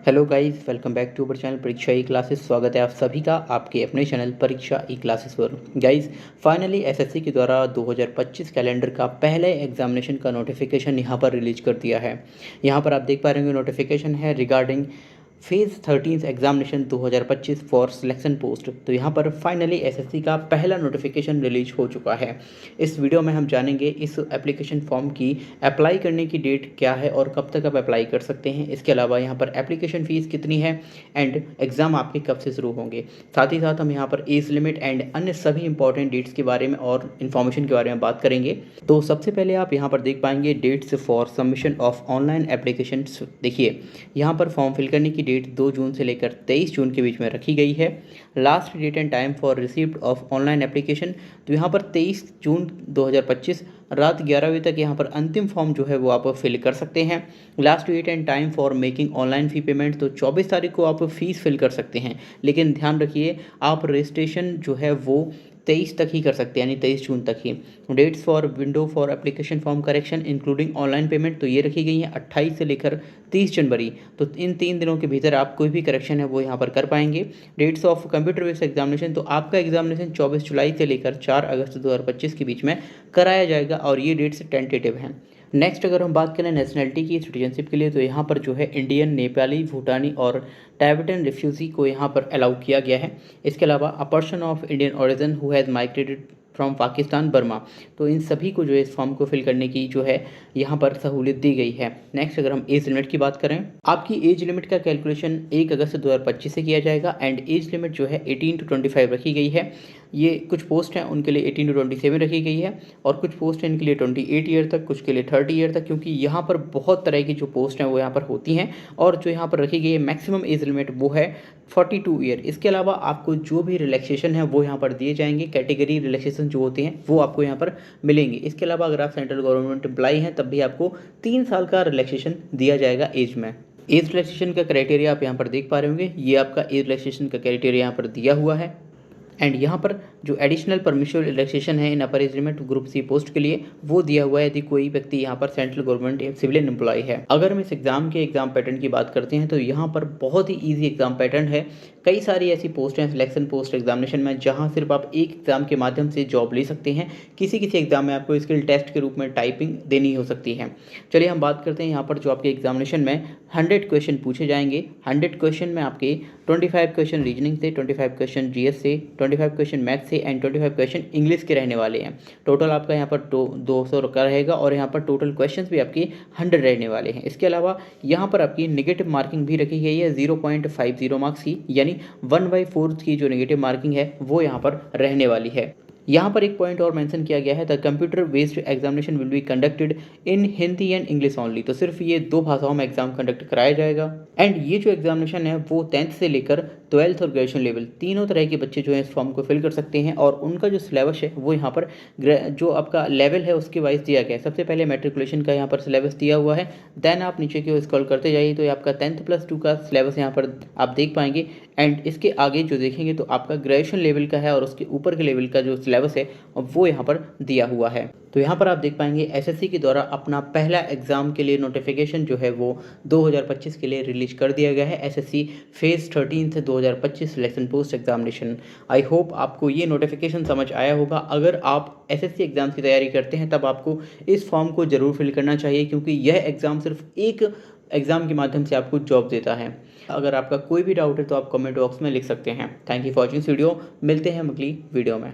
Hello guys, welcome back to our channel Pariksha e classes. स्वागत है आप सभी का आपके अपने चैनल परीक्षा ई क्लासेस पर। गाइस, फाइनली एसएससी के द्वारा 2025 कैलेंडर का पहले एग्जामिनेशन का नोटिफिकेशन यहां पर रिलीज कर दिया है। यहां पर आप देख पा रहे होंगे नोटिफिकेशन है regarding phase 13 examination 2025 for selection post. तो यहाँ पर फाइनली एसएससी का पहला नोटिफिकेशन रिलीज हो चुका है। इस वीडियो में हम जानेंगे इस एप्लीकेशन फॉर्म की अप्लाई करने की डेट क्या है और कब तक आप अप्लाई कर सकते हैं। इसके अलावा यहाँ पर एप्लीकेशन फ़ीस कितनी है एंड एग्ज़ाम आपके कब से शुरू होंगे। साथ ही साथ हम यहाँ पर एज लिमिट एंड अन्य सभी इंपॉर्टेंट डेट्स के बारे में और इन्फॉर्मेशन के बारे में बात करेंगे। तो सबसे पहले आप यहाँ पर देख पाएंगे dates for submission of online application. देखिए, यहाँ पर फॉर्म फिल करने की डेट 2 जून से लेकर 23 जून के बीच में रखी गई है। Last date and time for receipt of online application, तो यहाँ पर 23 जून 2025 रात 11 बजे तक यहाँ पर अंतिम फॉर्म जो है वो आप फिल कर सकते हैं। Last date and time for making online fee payment, तो 24 तारीख को आप फीस फिल कर सकते हैं। लेकिन ध्यान रखिए, आप रजिस्ट्रेशन जो है वो 23 तक ही कर सकते हैं, यानी 23 जून तक ही। Dates for window for application form correction including online payment, तो ये रखी गई हैं 28 से लेकर 30 जनवरी। तो इन 3 दिनों के भीतर आप कोई भी करेक्शन है वो यहाँ पर कर पाएंगे। Dates of computer based examination, तो आपका एग्जामिनेशन 24 जुलाई से लेकर 4 अगस्त 2025 के बीच में कराया जाएगा और ये डेट्स टेंटेटिव हैं। नेक्स्ट अगर हम बात करें नेशनलिटी की, सिटीजनशिप के लिए, तो यहाँ पर जो है इंडियन, नेपाली, भूटानी और टाइबेटन रिफ्यूजी को यहाँ पर अलाउ किया गया है। इसके अलावा a person of Indian origin who has migrated from Pakistan Burma, तो इन सभी को जो है इस फॉर्म को फिल करने की जो है यहाँ पर सहूलियत दी गई है। नेक्स्ट अगर हम एज लिमिट की बात करें, आपकी एज लिमिट का कैलकुलेशन 1 अगस्त 2025 से किया जाएगा एंड एज लिमिट जो है 18 to 25 रखी गई है। ये कुछ पोस्ट हैं उनके लिए 18 to 27 रखी गई है और कुछ पोस्ट हैं इनके लिए 28 ईयर तक, कुछ के लिए 30 ईयर तक, क्योंकि यहाँ पर बहुत तरह की जो पोस्ट हैं वो यहाँ पर होती हैं। और जो यहाँ पर रखी गई है मैक्सिमम एज लिमिट वो है 42 ईयर। इसके अलावा आपको जो भी रिलैक्सेशन है वो यहाँ पर दिए जाएंगे, कैटेगरी रिलैक्सेशन जो होते हैं वो आपको यहाँ पर मिलेंगे। इसके अलावा अगर आप सेंट्रल गवर्नमेंट एम्प्लॉई हैं तब भी आपको 3 साल का रिलैक्सेशन दिया जाएगा एज में। एज रिलैक्सेशन का क्राइटेरिया आप यहाँ पर देख पा रहे होंगे, ये आपका एज रिलैक्सेशन का क्राइटेरिया यहाँ पर दिया हुआ है। एंड यहाँ पर जो एडिशनल परमिशन रिलैक्सेशन है in upper age limit group C post के लिए वो दिया हुआ है यदि कोई व्यक्ति यहाँ पर सेंट्रल गवर्नमेंट या सिविलियन एम्प्लॉय है। अगर हम इस एग्जाम के एग्जाम पैटर्न की बात करते हैं तो यहाँ पर बहुत ही ईजी एग्जाम पैटर्न है। कई सारी ऐसी पोस्ट हैं सिलेक्शन पोस्ट एग्जामिनेशन में जहाँ सिर्फ आप एक एग्जाम के माध्यम से जॉब ले सकते हैं। किसी किसी एग्जाम में आपको स्किल टेस्ट के रूप में टाइपिंग देनी हो सकती है। चलिए हम बात करते हैं यहाँ पर जो आपके एग्जामिनेशन में 100 क्वेश्चन पूछे जाएंगे। 100 क्वेश्चन में आपके 25 क्वेश्चन रीजनिंग से, 25 क्वेश्चन जीएस से, 25 क्वेश्चन मैथ से एंड 25 क्वेश्चन इंग्लिश के रहने वाले हैं। टोटल आपका यहाँ पर 200 का रहेगा और यहाँ पर टोटल क्वेश्चंस भी आपके 100 रहने वाले हैं। इसके अलावा यहाँ पर आपकी नेगेटिव मार्किंग भी रखी गई है 0.50 मार्क्स की, यानी 1/4 की जो नेगेटिव मार्किंग है वो यहाँ पर रहने वाली है। यहाँ पर एक पॉइंट और मेंशन किया गया है, the computer based examination will be conducted in Hindi and English only, तो सिर्फ ये 2 भाषाओं में एग्जाम कंडक्ट कराया जाएगा। एंड ये जो एग्जामिनेशन है वो 10th से लेकर 12th और ग्रेजुएशन लेवल तीनों तरह के बच्चे जो है इस फॉर्म को फिल कर सकते हैं और उनका जो सिलेबस है वो यहाँ पर जो आपका लेवल है उसके वाइज दिया गया है। सबसे पहले मेट्रिकुलेशन का यहाँ पर सिलेबस दिया हुआ है, देन आप नीचे की ओर स्क्रॉल करते जाइए तो आपका 10th+2 का सिलेबस यहाँ पर आप देख पाएंगे। एंड इसके आगे जो देखेंगे तो आपका ग्रेजुएशन लेवल का है और उसके ऊपर के लेवल का जो सिलेबस है वो यहाँ पर दिया हुआ है। तो यहाँ पर आप देख पाएंगे एसएससी के द्वारा अपना पहला एग्जाम के लिए नोटिफिकेशन जो है वो 2025 के लिए रिलीज कर दिया गया है, SSC phase 13 2025 selection post examination. I hope आपको ये नोटिफिकेशन समझ आया होगा। अगर आप एसएससी एग्जाम की तैयारी करते हैं तब आपको इस फॉर्म को ज़रूर फिल करना चाहिए, क्योंकि यह एग्ज़ाम सिर्फ एक एग्ज़ाम के माध्यम से आपको जॉब देता है। अगर आपका कोई भी डाउट है तो आप कमेंट बॉक्स में लिख सकते हैं। Thank you for watching video, मिलते हैं अगली वीडियो में।